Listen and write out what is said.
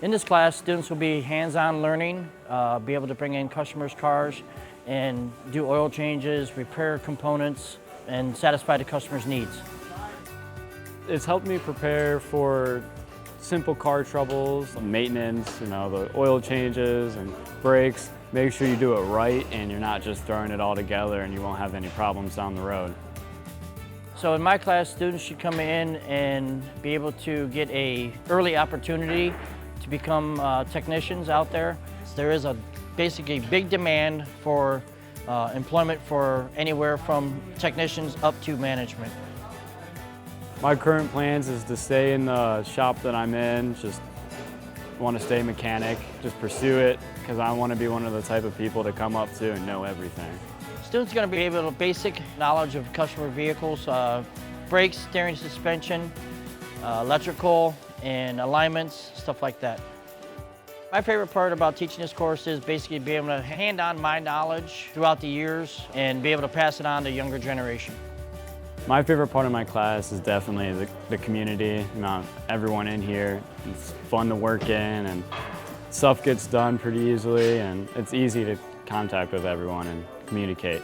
In this class, students will be hands-on learning, be able to bring in customers' cars and do oil changes, repair components, and satisfy the customer's needs. It's helped me prepare for simple car troubles, maintenance, the oil changes and brakes. Make sure you do it right and you're not just throwing it all together and you won't have any problems down the road. So in my class, students should come in and be able to get an early opportunity to become technicians out there. There is basically big demand for employment for anywhere from technicians up to management. My current plans is to stay in the shop that I'm in, just want to stay mechanic, just pursue it, because I want to be one of the type of people to come up to and know everything. Students are going to be able to basic knowledge of customer vehicles, brakes, steering, suspension, electrical, and alignments, stuff like that. My favorite part about teaching this course is basically being able to hand on my knowledge throughout the years and be able to pass it on to younger generation. My favorite part of my class is definitely the community. Everyone in here, it's fun to work in and stuff gets done pretty easily and it's easy to contact with everyone and communicate.